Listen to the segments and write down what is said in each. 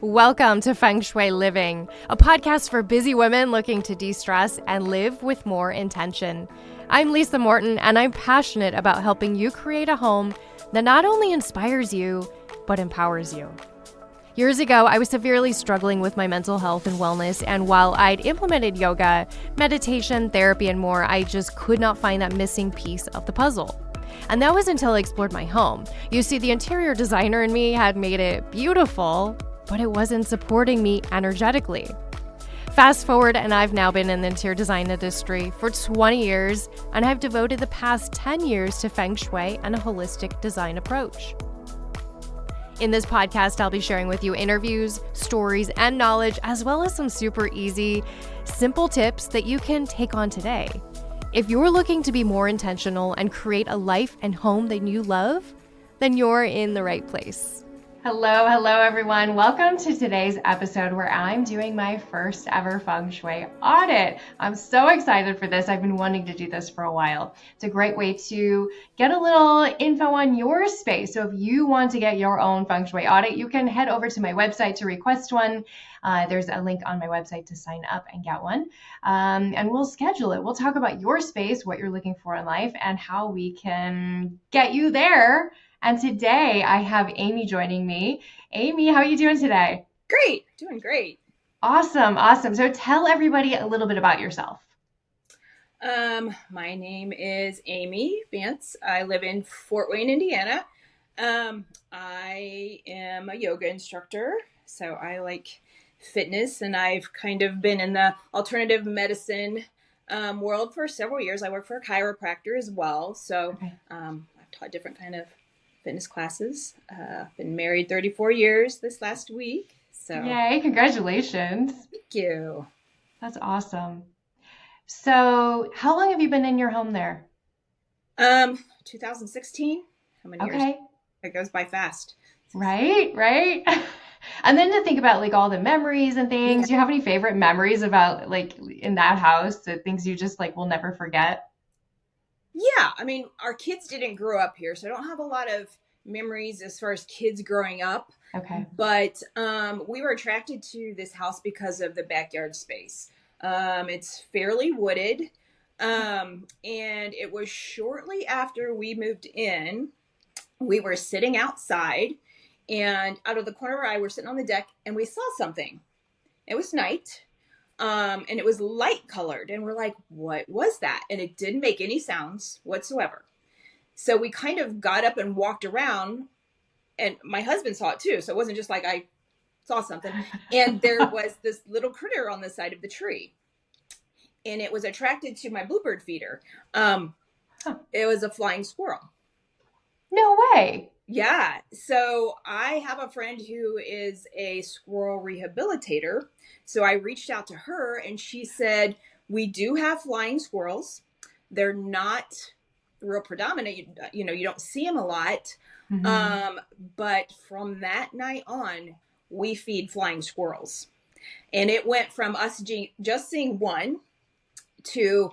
Welcome to Feng Shui Living, a podcast for busy women looking to de-stress and live with more intention. I'm Lisa Morton, and I'm passionate about helping you create a home that not only inspires you, but empowers you. Years ago, I was severely struggling with my mental health and wellness, and while I'd implemented yoga, meditation, therapy, and more, I just could not find that missing piece of the puzzle. And that was until I explored my home. You see, the interior designer in me had made it beautiful, but it wasn't supporting me energetically. Fast forward, and I've now been in the interior design industry for 20 years, and I've devoted the past 10 years to Feng Shui and a holistic design approach. In this podcast, I'll be sharing with you interviews, stories, and knowledge, as well as some super easy, simple tips that you can take on today. If you're looking to be more intentional and create a life and home that you love, then you're in the right place. Hello everyone. Welcome to today's episode where I'm doing my first ever Feng Shui audit. I'm so excited for this. I've been wanting to do this for a while. It's a great way to get a little info on your space. So if you want to get your own Feng Shui audit, you can head over to my website to request one. There's a link on my website to sign up and get one. And we'll schedule it. We'll talk about your space, what you're looking for in life, and how we can get you there. And today I have Amy joining me. Amy, how are you doing today? Great, doing great. Awesome. So tell everybody a little bit about yourself. My name is Amy Vance. I live in Fort Wayne, Indiana. I am a yoga instructor, so I like fitness, and I've kind of been in the alternative medicine world for several years. I work for a chiropractor as well, so I've taught different kind of fitness classes. Been married 34 years this last week. So yay, congratulations. Thank you. That's awesome. So how long have you been in your home there? 2016. How many years? It goes by fast. Right. And then to think about like all the memories and things, do you have any favorite memories about like in that house, the things you just like will never forget? Yeah, I mean, our kids didn't grow up here, so I don't have a lot of memories as far as kids growing up. Okay. But we were attracted to this house because of the backyard space. It's fairly wooded, and it was shortly after we moved in. We were sitting outside, and out of the corner of our eye, we're sitting on the deck, and we saw something. It was night. And it was light colored, and we're like, what was that? And it didn't make any sounds whatsoever. So we kind of got up and walked around, and my husband saw it too. So it wasn't just like I saw something. And there was this little critter on the side of the tree, and it was attracted to my bluebird feeder. It was a flying squirrel. No way. Yeah. So I have a friend who is a squirrel rehabilitator. So I reached out to her, and she said, we do have flying squirrels. They're not real predominant. You don't see them a lot. Mm-hmm. But from that night on, we feed flying squirrels. And it went from us just seeing one to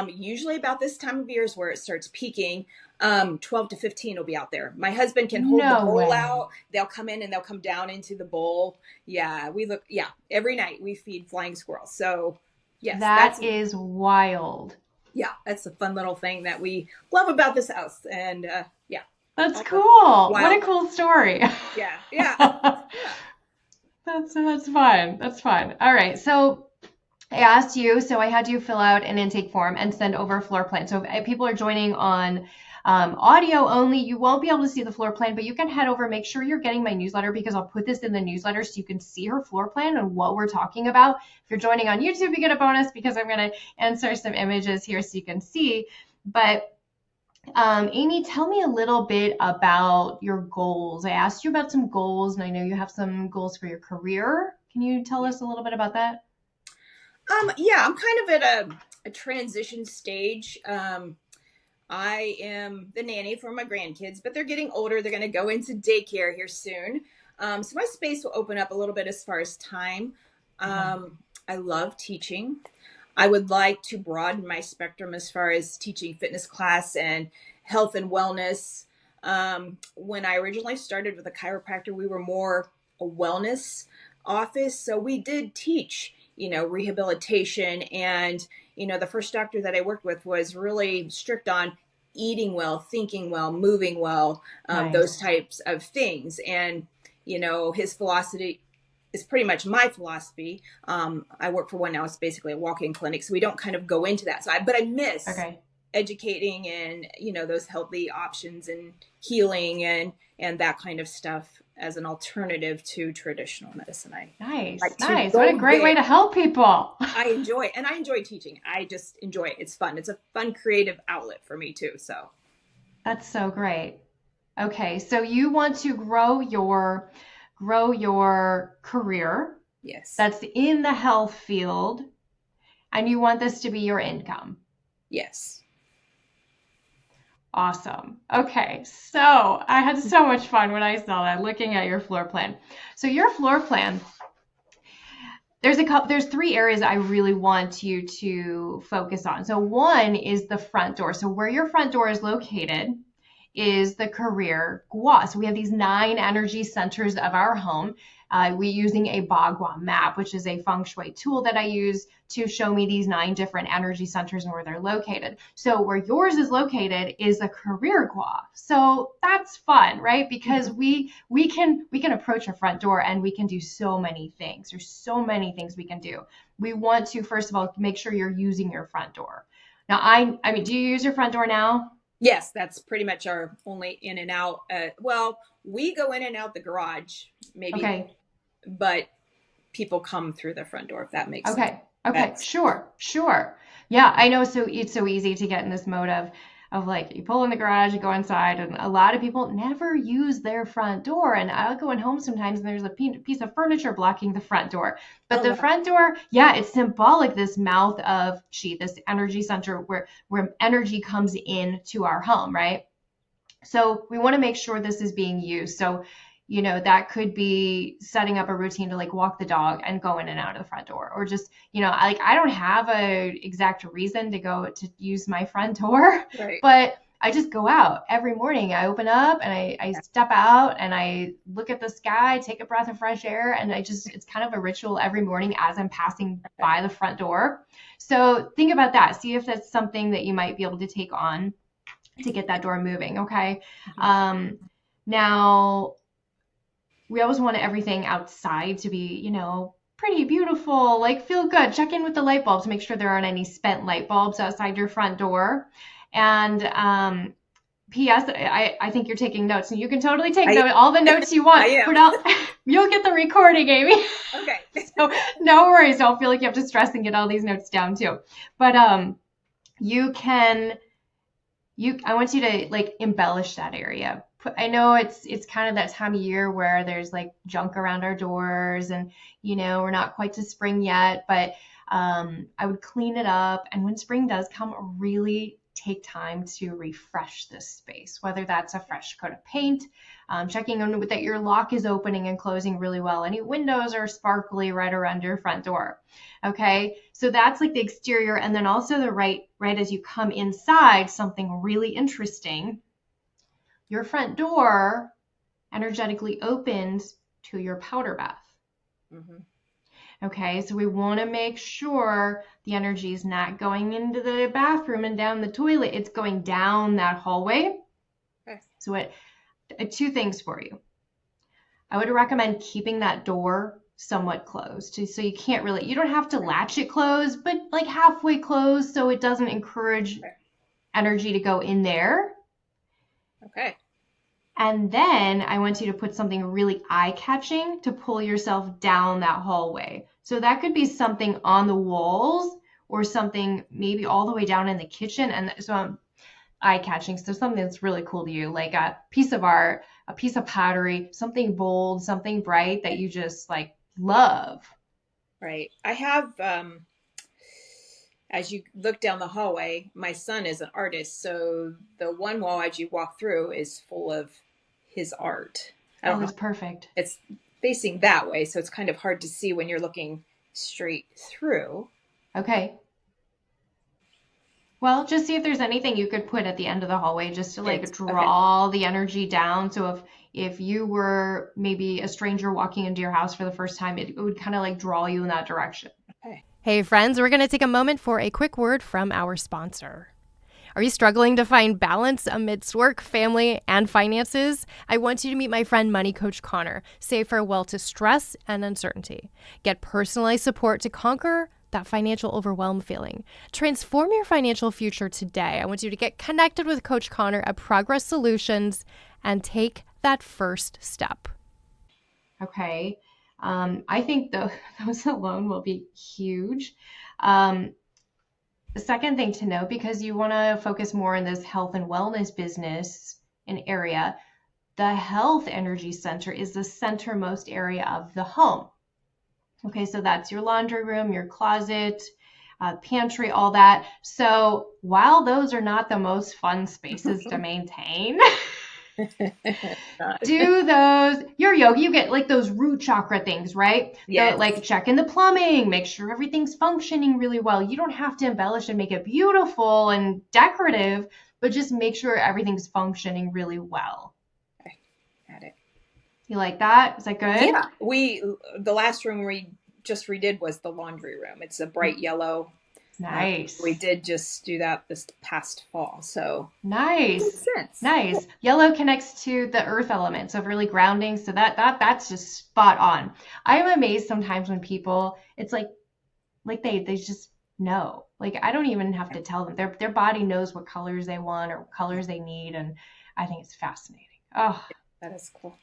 usually about this time of year is where it starts peaking. 12 to 15 will be out there. My husband can hold the bowl out. They'll come in and they'll come down into the bowl. Yeah, every night we feed flying squirrels. So yes, that is wild. Yeah, that's a fun little thing that we love about this house. And that's cool. What a cool story. Yeah. That's fun. That's fun. All right. So I asked you, so I had you fill out an intake form and send over a floor plan. So if people are joining on audio only, you won't be able to see the floor plan, but you can head over, make sure you're getting my newsletter, because I'll put this in the newsletter so you can see her floor plan and what we're talking about. If you're joining on YouTube, you get a bonus because I'm going to insert some images here so you can see. But Amy, tell me a little bit about your goals. I asked you about some goals, and I know you have some goals for your career. Can you tell us a little bit about that? Yeah, I'm kind of at a transition stage. I am the nanny for my grandkids, but they're getting older. They're going to go into daycare here soon. So my space will open up a little bit as far as time. I love teaching. I would like to broaden my spectrum as far as teaching fitness class and health and wellness. When I originally started with a chiropractor, we were more a wellness office. So we did teach, rehabilitation. And, the first doctor that I worked with was really strict on eating well, thinking well, moving well, those types of things. And, his philosophy is pretty much my philosophy. I work for one now. It's basically a walk-in clinic. So we don't kind of go into that. But I miss educating and, those healthy options and healing and that kind of stuff as an alternative to traditional medicine. Nice. What a great way to help people. I enjoy teaching. I just enjoy it. It's fun. It's a fun, creative outlet for me too. So that's so great. Okay. So you want to grow your career. Yes. That's in the health field, and you want this to be your income. Yes. Awesome. Okay, so I had so much fun when I saw that, looking at your floor plan. So your floor plan, there's 3 areas I really want you to focus on. So one is the front door. So where your front door is located is the career gua. So we have these 9 energy centers of our home. We're using a Bagua map, which is a Feng Shui tool that I use to show me these 9 different energy centers and where they're located. So where yours is located is a career gua. So that's fun, right? Because we can approach a front door and we can do so many things. There's so many things we can do. We want to, first of all, make sure you're using your front door. Now, I mean, do you use your front door now? Yes, that's pretty much our only in and out. Well, we go in and out the garage, maybe. Okay. But people come through the front door, if that makes sense. Okay. Sure. Yeah, I know. So it's so easy to get in this mode of like, you pull in the garage, you go inside, and a lot of people never use their front door. And I'll go in home sometimes and there's a piece of furniture blocking the front door. But the front door, it's symbolic, this mouth of chi, this energy center where energy comes in to our home, right? So we want to make sure this is being used. So that could be setting up a routine to like walk the dog and go in and out of the front door, or just, I don't have a exact reason to go to use my front door, right. But I just go out every morning. I open up and I step out and I look at the sky, take a breath of fresh air. And it's kind of a ritual every morning as I'm passing by the front door. So think about that. See if that's something that you might be able to take on to get that door moving. Okay. Now, we always want everything outside to be, pretty beautiful, like feel good. Check in with the light bulbs, make sure there aren't any spent light bulbs outside your front door. And P.S. I think you're taking notes, and you can totally take all the notes you want. You'll get the recording, Amy. Okay. So no worries. Don't feel like you have to stress and get all these notes down too. But I want you to like embellish that area. I know it's kind of that time of year where there's like junk around our doors and, we're not quite to spring yet, but I would clean it up. And when spring does come, really take time to refresh this space, whether that's a fresh coat of paint, checking on that your lock is opening and closing really well. Any windows are sparkly right around your front door. Okay. So that's like the exterior. And then also the right as you come inside, something really interesting. Your front door energetically opens to your powder bath. Mm-hmm. Okay, so we want to make sure the energy is not going into the bathroom and down the toilet. It's going down that hallway. Okay. So 2 things for you. I would recommend keeping that door somewhat closed. So you don't have to latch it closed, but like halfway closed so it doesn't encourage energy to go in there. Okay. And then I want you to put something really eye-catching to pull yourself down that hallway. So that could be something on the walls or something maybe all the way down in the kitchen. And so eye-catching, so something that's really cool to you, like a piece of art, a piece of pottery, something bold, something bright that you just like love. Right. I have, as you look down the hallway, my son is an artist. So the one wall as you walk through is full of his art. That's perfect. It's facing that way. So it's kind of hard to see when you're looking straight through. Okay. Well, just see if there's anything you could put at the end of the hallway just to like Okay. draw the energy down. So if you were maybe a stranger walking into your house for the first time, it would kind of like draw you in that direction. Okay. Hey friends, we're going to take a moment for a quick word from our sponsor. Are you struggling to find balance amidst work, family, and finances? I want you to meet my friend Money Coach Connor. Say farewell to stress and uncertainty. Get personalized support to conquer that financial overwhelm feeling. Transform your financial future today. I want you to get connected with Coach Connor at Progress Solutions and take that first step. Okay. I think those alone will be huge. The second thing to know, because you want to focus more in this health and wellness business and area, the health energy center is the centermost area of the home. Okay, so that's your laundry room, your closet, pantry, all that. So while those are not the most fun spaces to maintain, do those, your yoga, you get like those root chakra things, right? Yes. Like check in the plumbing, make sure everything's functioning really well. You don't have to embellish and make it beautiful and decorative, but just make sure everything's functioning really well. Okay. Got it. You like that? Is that good? Yeah. The last room we just redid was the laundry room. It's a bright yellow. Nice. We did just do that this past fall. So nice. Makes sense. Nice. Yellow connects to the earth element, so really grounding. So that's just spot on. I'm amazed sometimes when people, it's like they just know. Like I don't even have to tell them. Their body knows what colors they want or what colors they need, and I think it's fascinating. Oh, that is cool.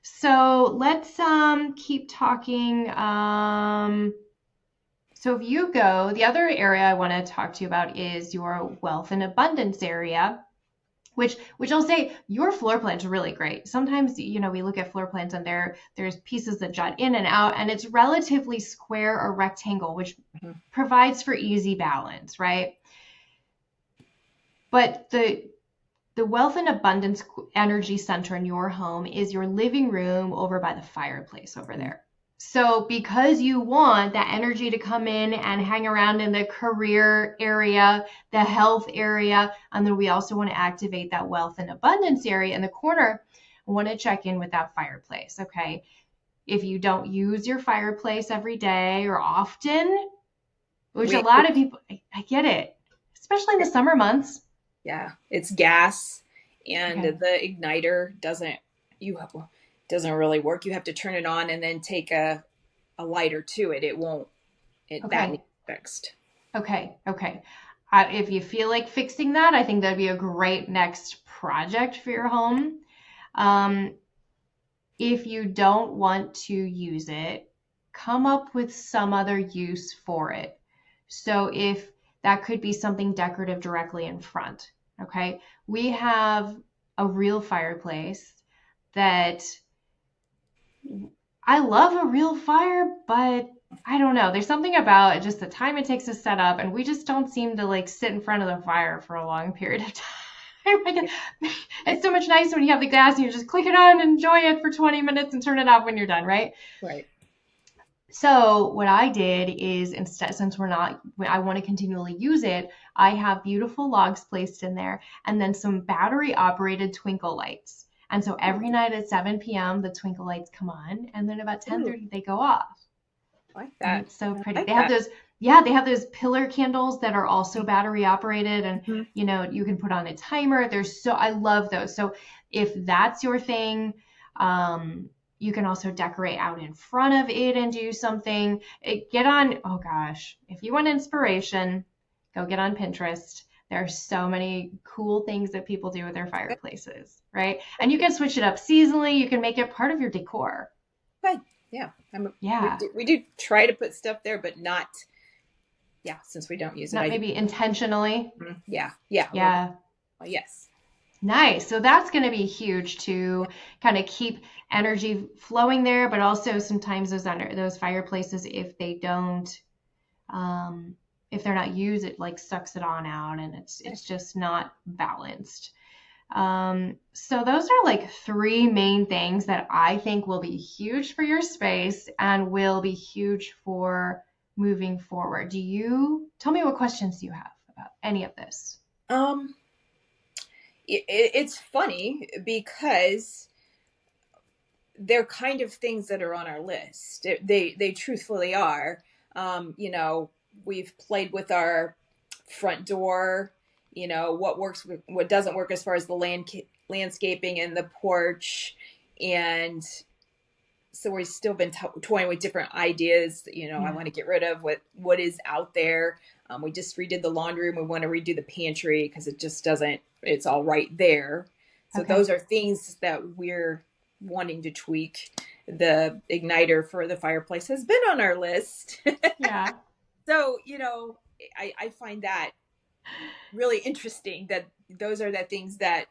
So let's keep talking. So if you go, the other area I want to talk to you about is your wealth and abundance area, which I'll say your floor plans are really great. Sometimes, we look at floor plans and there's pieces that jut in and out, and it's relatively square or rectangle, which provides for easy balance, right? But the wealth and abundance energy center in your home is your living room over by the fireplace over there. So because you want that energy to come in and hang around in the career area, the health area, and then we also want to activate that wealth and abundance area in the corner, I want to check in with that fireplace, okay? If you don't use your fireplace every day or often, which a lot of people, I get it, especially in the summer months. Yeah, it's gas, and the igniter doesn't really work. You have to turn it on and then take a lighter to it. That needs fixed. Okay. If you feel like fixing that, I think that'd be a great next project for your home. If you don't want to use it, come up with some other use for it. So if that could be something decorative directly in front. Okay. We have a real fireplace that I love a real fire, but I don't know. There's something about just the time it takes to set up, and we just don't seem to like sit in front of the fire for a long period of time. It's so much nicer when you have the gas and you just click it on and enjoy it for 20 minutes and turn it off when you're done, right? Right. So what I did is instead, since I want to continually use it, I have beautiful logs placed in there and then some battery operated twinkle lights. And so every night at 7 p.m., the twinkle lights come on, and then about 10:30 they go off. I like that. And it's so pretty. They have those pillar candles that are also battery operated, and you can put on a timer. I love those. So if that's your thing, you can also decorate out in front of it and do something. If you want inspiration, go get on Pinterest. There are so many cool things that people do with their fireplaces, right? And you can switch it up seasonally. You can make it part of your decor. Good. Yeah. We do try to put stuff there, but not, since we don't use it. Not maybe intentionally. Yeah. Yes. Nice. So that's going to be huge to kind of keep energy flowing there, but also sometimes those fireplaces, if they don't, if they're not used, it like sucks it on out, and it's just not balanced. So those are like three main things that I think will be huge for your space and will be huge for moving forward. Tell me what questions you have about any of this? It's funny because they're kind of things that are on our list. They truthfully are. We've played with our front door, what works, what doesn't work as far as the landscaping and the porch. And so we've still been toying with different ideas. I want to get rid of what is out there. We just redid the laundry room. We want to redo the pantry because it just doesn't, it's all right there. So those are things that we're wanting to tweak. The igniter for the fireplace has been on our list. Yeah. So, I find that really interesting that those are the things that,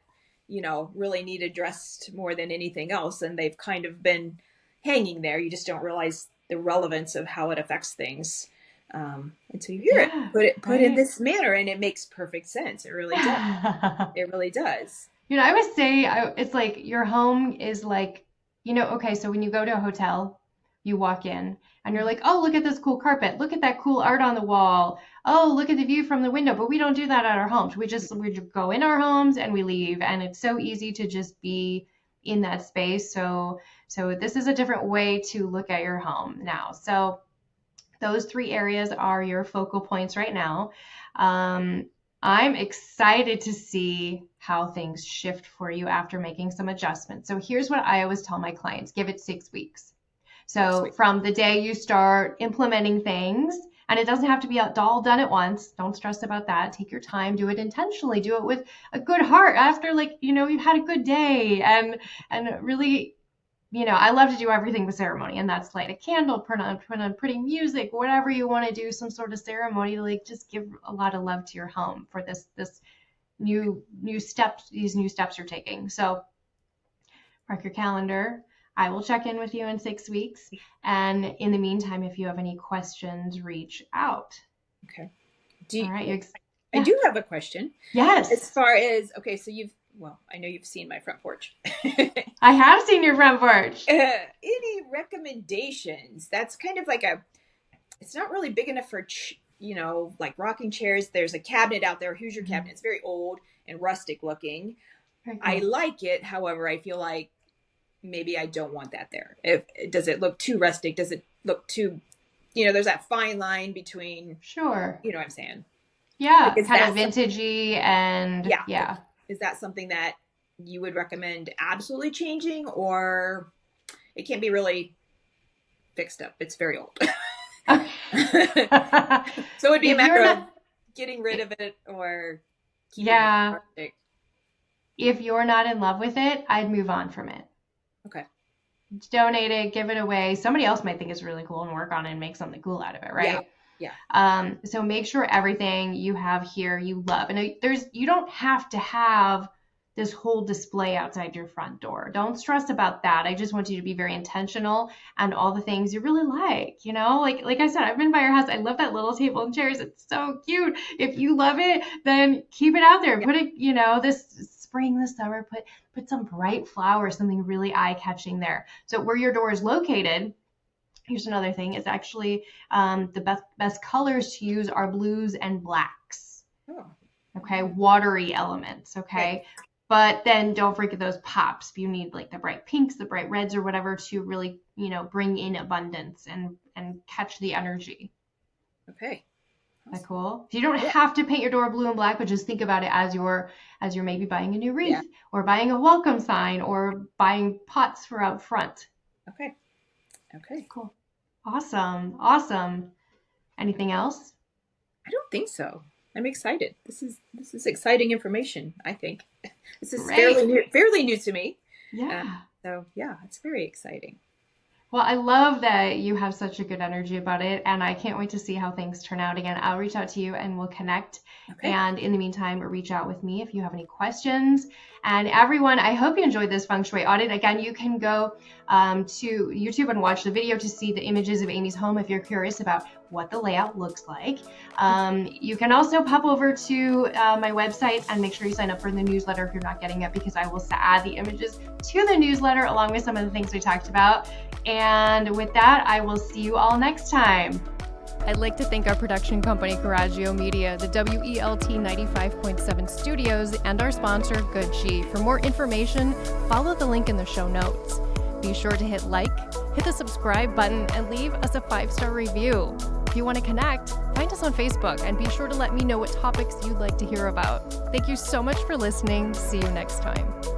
really need addressed more than anything else. And they've kind of been hanging there. You just don't realize the relevance of how it affects things until you hear it put in this manner, and it makes perfect sense. It really does. It really does. I would say it's like your home is like, okay, so when you go to a hotel, you walk in and you're like, oh, look at this cool carpet. Look at that cool art on the wall. Oh, look at the view from the window. But we don't do that at our homes. We just go in our homes and we leave. And it's so easy to just be in that space. So this is a different way to look at your home now. So those 3 areas are your focal points right now. I'm excited to see how things shift for you after making some adjustments. So here's what I always tell my clients: give it 6 weeks. So from the day you start implementing things, and it doesn't have to be all done at once. Don't stress about that. Take your time, do it intentionally, do it with a good heart after you've had a good day, and really, I love to do everything with ceremony, and that's light a candle, put on pretty music, whatever you want to do, some sort of ceremony to just give a lot of love to your home for this new steps, these new steps you're taking. So mark your calendar. I will check in with you in 6 weeks. And in the meantime, if you have any questions, reach out. Okay. All right. I do have a question. Yes. As far as, so I know you've seen my front porch. I have seen your front porch. Any recommendations? That's kind of like it's not really big enough for, like rocking chairs. There's a cabinet out there. Here's your cabinet. It's very old and rustic looking. Cool. I like it. However, I feel like maybe I don't want that there. Does it look too rustic? Does it look too, there's that fine line between, sure. You know what I'm saying? Yeah. Kind of vintagey and yeah. Is that something that you would recommend absolutely changing, or it can't be really fixed up? It's very old. So it'd be a matter of getting rid of it or keeping it rustic. If you're not in love with it, I'd move on from it. Okay. Donate it, give it away. Somebody else might think it's really cool and work on it and make something cool out of it, right? Yeah. So make sure everything you have here you love. And you don't have to have this whole display outside your front door. Don't stress about that. I just want you to be very intentional and all the things you really like, like I said, I've been by your house. I love that little table and chairs. It's so cute. If you love it, then keep it out there. Put it, this spring, this summer, put some bright flowers, something really eye-catching there. So where your door is located, here's another thing, is actually the best colors to use are blues and blacks. Oh. Okay, watery elements, okay? But then don't forget those pops. You need like the bright pinks, the bright reds or whatever to really, bring in abundance and catch the energy. Okay. Is that cool? So you don't have to paint your door blue and black, but just think about it as you're maybe buying a new wreath or buying a welcome sign or buying pots for out front. Okay. Cool. Awesome. Anything else? I don't think so. I'm excited. This is exciting information, I think. This is fairly new to me. Yeah. It's very exciting. Well, I love that you have such a good energy about it, and I can't wait to see how things turn out. Again, I'll reach out to you and we'll connect. Okay. And in the meantime, reach out with me if you have any questions. And everyone, I hope you enjoyed this Feng Shui audit. Again, you can go to YouTube and watch the video to see the images of Amy's home if you're curious about what the layout looks like. You can also pop over to my website and make sure you sign up for the newsletter if you're not getting it, because I will add the images to the newsletter along with some of the things we talked about. And with that, I will see you all next time. I'd like to thank our production company, Coraggio Media, the WELT 95.7 studios, and our sponsor, Good Chi. For more information, follow the link in the show notes. Be sure to hit like, hit the subscribe button, and leave us a 5-star review. If you want to connect, find us on Facebook and be sure to let me know what topics you'd like to hear about. Thank you so much for listening. See you next time.